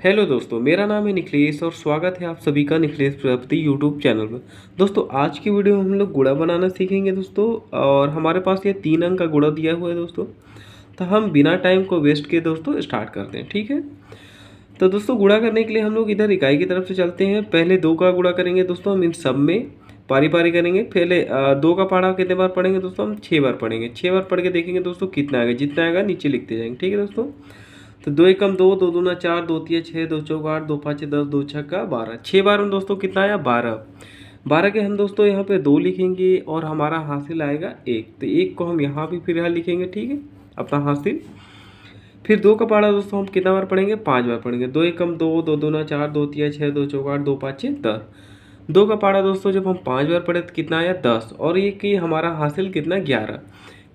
Hello दोस्तों, मेरा नाम है निखिलेश और स्वागत है आप सभी का निखिलेश प्रजापति यूट्यूब चैनल पर। दोस्तों, आज की वीडियो में हम लोग गुड़ा बनाना सीखेंगे दोस्तों। और हमारे पास ये 3 अंक का गुड़ा दिया हुआ है दोस्तों। तो हम बिना टाइम को वेस्ट किए दोस्तों स्टार्ट करते हैं, ठीक है। तो दोस्तों, गुड़ा करने के लिए हम लोग इधर इकाई की तरफ से चलते हैं। पहले 2 का गुड़ा करेंगे दोस्तों, हम इन सब में पारी पारी करेंगे। पहले 2 का पहाड़ा कितने बार पढ़ेंगे दोस्तों, हम 6 बार पढ़ेंगे। 6 बार पढ़ के देखेंगे दोस्तों कितना आएगा। जितना आएगा नीचे लिखते जाएंगे, ठीक है दोस्तों। तो 2 एकम 2, 2 दूना 4, 2 तिया 6, 2 चौक 8, 2 पाँचे 10, 2 छक्का 12। 6 बार में दोस्तों कितना आया, 12। 12 के हम दोस्तों यहाँ पे 2 लिखेंगे और हमारा हासिल आएगा 1। तो 1 को हम यहाँ भी फिर यहाँ लिखेंगे, ठीक है, अपना हासिल। फिर 2 का पहाड़ा दोस्तों हम कितना बार पढ़ेंगे, 5 बार पढ़ेंगे। 2 एकम 2, 2 दूना 4, 2 तिया 6, 2 चौक 8, 2 पाँचे 10। 2 का पहाड़ा दोस्तों जब हम 5 बार पढ़े तो कितना आया, 10। और ये कि हमारा हासिल कितना, 11।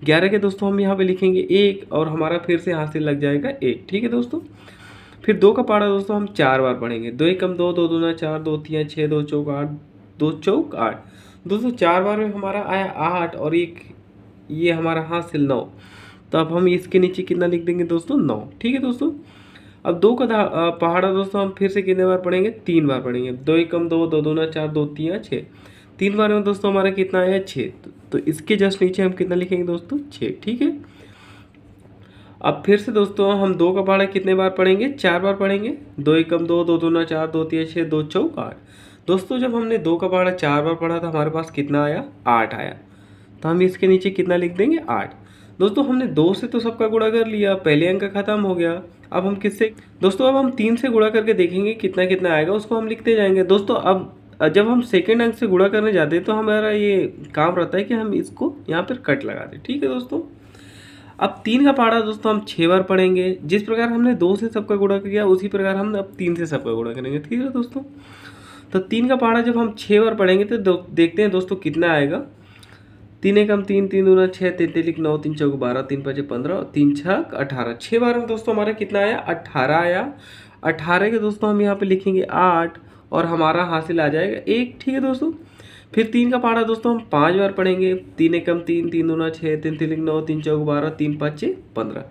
11 के दोस्तों हम यहाँ पे लिखेंगे 1 और हमारा फिर से हासिल लग जाएगा 1, ठीक है दोस्तों। फिर 2 का पहाड़ा दोस्तों हम 4 बार पढ़ेंगे। 2 एकम 2, 2 दूना 4, 2 तिया 6, 2 चौक 8, 2 चौक 8। दोस्तों 4 बार में हमारा आया 8 और एक ये हमारा हासिल 9। तो अब हम इसके नीचे कितना लिख देंगे दोस्तों, 9, ठीक है दोस्तों। अब 2 का पहाड़ा दोस्तों हम फिर से कितने बार पढ़ेंगे, 3 बार पढ़ेंगे। 2 एकम 2, 2 दूना 4, 2 तिया 6। 3 बार में दोस्तों हमारा कितना आया, 6। तो इसके जस्ट नीचे हम कितना लिखेंगे दोस्तों, 6, ठीक है। अब फिर से दोस्तों हम 2 का पहाड़ा कितने बार पढ़ेंगे, 4 बार पढ़ेंगे। 2 एकम 2, 2 दूना 4, 2 तिया 6, 2 चौक 8। दोस्तों जब हमने 2 का पहाड़ा 4 बार पढ़ा था हमारे पास कितना आया, 8 आया। तो हम इसके नीचे कितना लिख देंगे, 8। दोस्तों हमने 2 से तो सबका गुणा कर लिया, पहले अंक खत्म हो गया। अब हम किससे दोस्तों, अब हम 3 से गुणा करके देखेंगे कितना कितना आएगा, उसको हम लिखते जाएंगे दोस्तों। अब जब हम सेकेंड अंक से गुणा करने जाते हैं तो हमारा ये काम रहता है कि हम इसको यहाँ पर कट लगा दें, ठीक है दोस्तों। अब 3 का पहाड़ा दोस्तों हम 6 बार पढ़ेंगे। जिस प्रकार हमने 2 से सबका गुणा किया उसी प्रकार हम अब 3 से सबका गुणा करेंगे, ठीक है दोस्तों। तो 3 का पहाड़ा जब हम 6 बार पढ़ेंगे तो देखते हैं दोस्तों कितना आएगा। 3 एकम 3, 3 दूना 6, 3 तिलिक 9, 3 चौक 12, 3 पाँचे 15, 3 छक 18। 6 बार में दोस्तों हमारा कितना आया, 18 आया। 18 के दोस्तों हम यहाँ पे लिखेंगे 8 और हमारा हासिल आ जाएगा 1, ठीक है दोस्तों। फिर 3 का पहाड़ा दोस्तों हम 5 बार पढ़ेंगे। 3 एकम 3, 3 दूना 6, 3 तिलिक 9, 3 चौक 12, 3 पाँचे 15।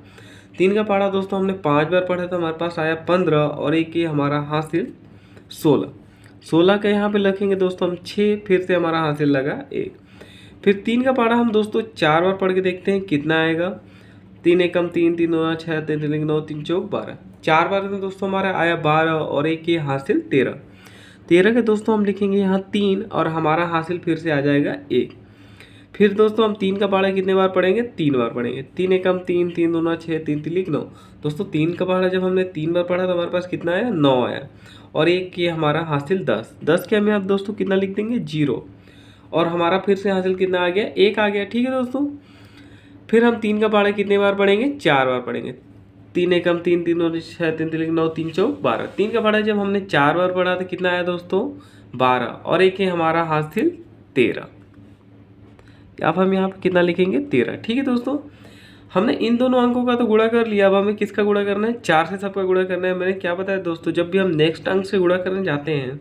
3 का पहाड़ा दोस्तों हमने 5 बार पढ़ा था, हमारे पास आया 15 और एक ये हमारा हासिल 16। 16 का यहाँ पे लिखेंगे दोस्तों हम 6, फिर से हमारा हासिल लगा 1। फिर 3 का पहाड़ा हम दोस्तों 4 बार पढ़ के देखते हैं कितना आएगा। 3 एकम 3, 3 दूना 6, 3 तिलिक 9, 3 चौक 12। 4 बार में दोस्तों हमारा आया 12 और एक ये हासिल 13। 13 के दोस्तों हम लिखेंगे यहाँ 3 और हमारा हासिल फिर से आ जाएगा 1। फिर दोस्तों हम 3 का पहाड़ा कितने बार पढ़ेंगे, 3 बार पढ़ेंगे। 3 एकम 3, 3 दूना 6, 3 तिलिक 9। दोस्तों 3 का पहाड़ा जब हमने 3 बार पढ़ा तो हमारे पास कितना आया, 9 आया। और एक ये हमारा हासिल 10। 10 के हम यहाँ दोस्तों कितना लिख देंगे, 0। और हमारा फिर से हासिल कितना आ गया, 1 आ गया, ठीक है दोस्तों। फिर हम 3 का पहाड़ा कितने बार पढ़ेंगे, 4 बार पढ़ेंगे। 3 एकम 3, 3 दूना 6, 3 तिलिक 9, 3 चौक 12। 3 का पहाड़ा जब हमने 4 बार पढ़ा तो कितना आया दोस्तों, 12। और एक है हमारा हासिल 13। अब हम यहाँ पे कितना लिखेंगे, 13, ठीक है दोस्तों। हमने इन दोनों अंकों का तो गुणा कर लिया। अब हमें किसका गुणा करना है, 4 से सबका गुणा करना है। मैंने क्या बताया दोस्तों, जब भी हम नेक्स्ट अंक से गुणा करने जाते हैं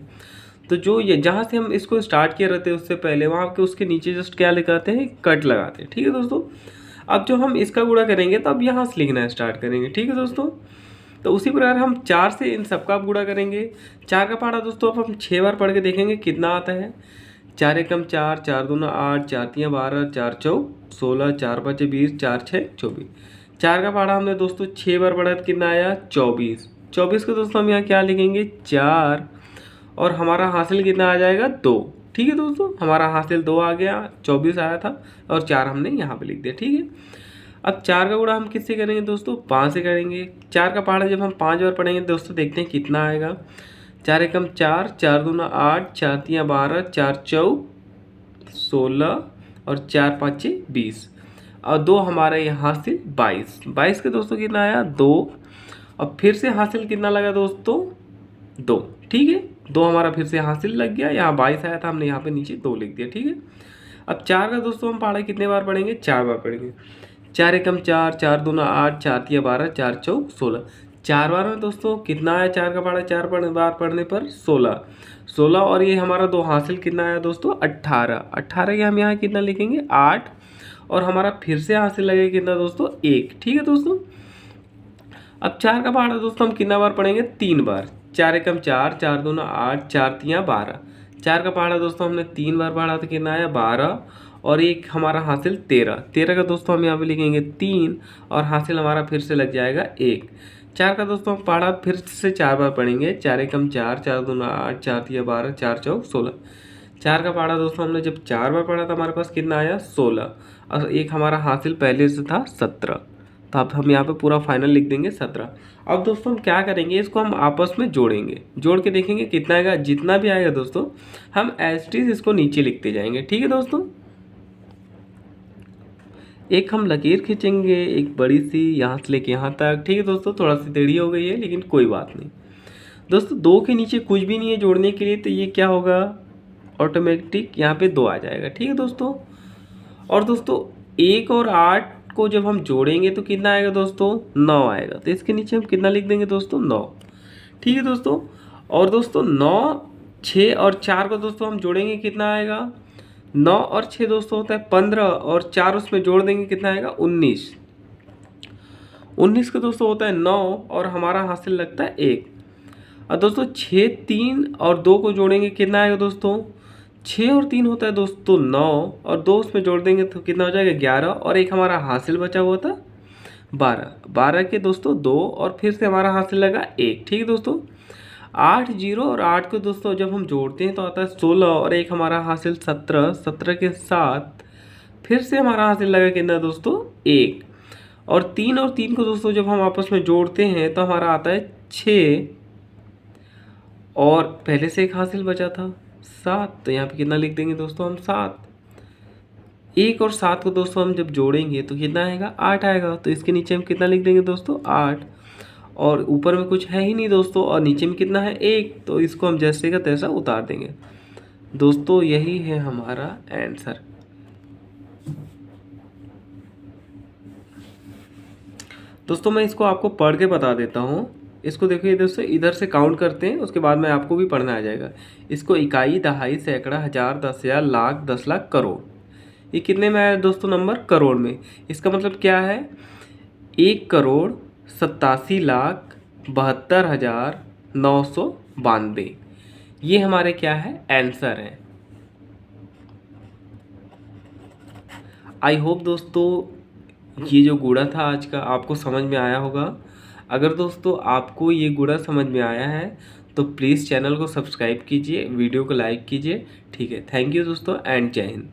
तो जो ये जहाँ से हम इसको स्टार्ट किए रहते हैं उससे पहले वहाँ के उसके नीचे जस्ट क्या लगाते हैं, कट लगाते हैं, ठीक है दोस्तों। अब जो हम इसका गुणा करेंगे तो अब यहाँ से लिखना स्टार्ट करेंगे, ठीक है दोस्तों। तो उसी प्रकार हम 4 से इन सबका गुणा करेंगे। 4 का पहाड़ा दोस्तों अब हम 6 बार पढ़ के देखेंगे कितना आता है। 4 एकम 4, 4 दूना 8, 4 तिया 12, 4 चौक 16, 4 पाँचे 20, 4 छः 24। 4 का पहाड़ा हमने दोस्तों 6 बार पढ़ा तो कितना आया, 24। 24 को दोस्तों हम यहाँ क्या लिखेंगे, 4। और हमारा हासिल कितना आ जाएगा, 2, ठीक है दोस्तों। हमारा हासिल 2 आ गया, 24 आया था और 4 हमने यहाँ पे लिख दिया, ठीक है। अब 4 का गुणा हम किससे करेंगे दोस्तों, 5 से करेंगे। 4 का पहाड़ा जब हम 5 बार पढ़ेंगे दोस्तों देखते हैं कितना आएगा। 4 एकम 4, 4 दूना 8, 4 तिया 12, 4 चौक 16 और 4 पाँचे 20। और 2 हमारा ये हासिल 22। 22 के दोस्तों कितना आया, 2। और फिर से हासिल कितना लगा दोस्तों, 2, ठीक है। 2 हमारा फिर से हासिल लग गया। यहाँ 22 आया था, हमने यहाँ पे नीचे 2 लिख दिया, ठीक है। अब 4 का दोस्तों हम पहाड़ा कितने बार पढ़ेंगे, 4 बार पढ़ेंगे। 4 एकम 4, 4 दूना 8, 4 तिया 12, 4 चौक 16। 4 बार में दोस्तों कितना आया, 4 का पहाड़ा 4 बार पढ़ने पर 16। 16 और ये हमारा 2 हासिल कितना आया दोस्तों, 18। 18 के हम यहाँ कितना लिखेंगे, 8। और हमारा फिर से हासिल लगेगा कितना दोस्तों, 1, ठीक है दोस्तों। अब 4 का पहाड़ा दोस्तों हम कितना बार पढ़ेंगे, 3 बार। 4 एकम 4, 4 दूना 8, 4 तियाँ 12। 4 का पहाड़ा दोस्तों हमने 3 बार पढ़ा तो कितना आया, 12। और एक हमारा हासिल 13। 13 का दोस्तों हम यहाँ पे लिखेंगे 3 और हासिल हमारा फिर से लग जाएगा 1। 4 का दोस्तों हम पढ़ा फिर से 4 बार पढ़ेंगे। 4 एकम 4, 4 दूना 8, 4 तियाँ 12, 4 चौक 16। 4 का पहाड़ा दोस्तों हमने जब 4 बार पढ़ा था हमारे पास कितना आया, 16। और एक हमारा हासिल पहले से था 17। तो अब हम यहाँ पे पूरा फाइनल लिख देंगे 17। अब दोस्तों हम क्या करेंगे, इसको हम आपस में जोड़ेंगे, जोड़ के देखेंगे कितना आएगा। जितना भी आएगा दोस्तों हम एज इट इज इसको नीचे लिखते जाएंगे। ठीक है दोस्तों, एक हम लकीर खींचेंगे, एक बड़ी सी यहाँ से लेके यहाँ तक। ठीक है दोस्तों, थोड़ा सी टेढ़ी हो गई है लेकिन कोई बात नहीं। दोस्तों 2 के नीचे कुछ भी नहीं है जोड़ने के लिए, तो ये क्या होगा, ऑटोमेटिक यहाँ पे 2 आ जाएगा। ठीक है दोस्तों, और दोस्तों 1 और 8 को जब हम जोड़ेंगे तो कितना आएगा दोस्तों, 9 आएगा। तो इसके नीचे हम कितना लिख देंगे दोस्तों, 9। ठीक है दोस्तों, और दोस्तों 9, 6 और 4 को दोस्तों हम जोड़ेंगे कितना आएगा, 9 और 6 दोस्तों होता है 15, और 4 उसमें जोड़ देंगे कितना आएगा, 19। 19 का दोस्तों होता है 9 और हमारा हासिल लगता है 1। और दोस्तों 6, 3 और 2 को जोड़ेंगे कितना आएगा दोस्तों, 6 और 3 होता है दोस्तों 9, और 2 उसमें जोड़ देंगे तो कितना हो जाएगा, 11। और एक हमारा हासिल बचा हुआ था 12। 12 के दोस्तों 2 और फिर से हमारा हासिल लगा 1। ठीक है दोस्तों, 8, 0 और 8 को दोस्तों जब हम जोड़ते हैं तो आता है 16, और एक हमारा हासिल 17। 17 के साथ फिर से हमारा हासिल लगा कितना दोस्तों, 1। और 3 को दोस्तों जब हम आपस में जोड़ते हैं तो हमारा आता है 6, और पहले से एक हासिल बचा था 7। तो यहाँ पे कितना लिख देंगे दोस्तों हम, 7। 1 और 7 को दोस्तों हम जब जोड़ेंगे तो कितना आएगा, 8 आएगा। तो इसके नीचे हम कितना लिख देंगे दोस्तों, 8। और ऊपर में कुछ है ही नहीं दोस्तों, और नीचे में कितना है, 1। तो इसको हम जैसे का तैसा उतार देंगे। दोस्तों यही है हमारा आंसर। दोस्तों मैं इसको आपको पढ़ के बता देता हूँ। इसको देखिए दोस्तों, इधर से काउंट करते हैं, उसके बाद में आपको भी पढ़ना आ जाएगा। इसको इकाई, दहाई, सैकड़ा, हजार, 10,000, लाख, 10 लाख, करोड़। ये कितने में आया दोस्तों नंबर, करोड़ में। इसका मतलब क्या है, 1,87,72,992। ये हमारे क्या है, आंसर है। आई होप दोस्तों ये जो गुणा था आज का आपको समझ में आया होगा। अगर दोस्तों आपको ये गुणा समझ में आया है तो प्लीज़ चैनल को सब्सक्राइब कीजिए, वीडियो को लाइक कीजिए। ठीक है, थैंक यू दोस्तों एंड जय हिंद।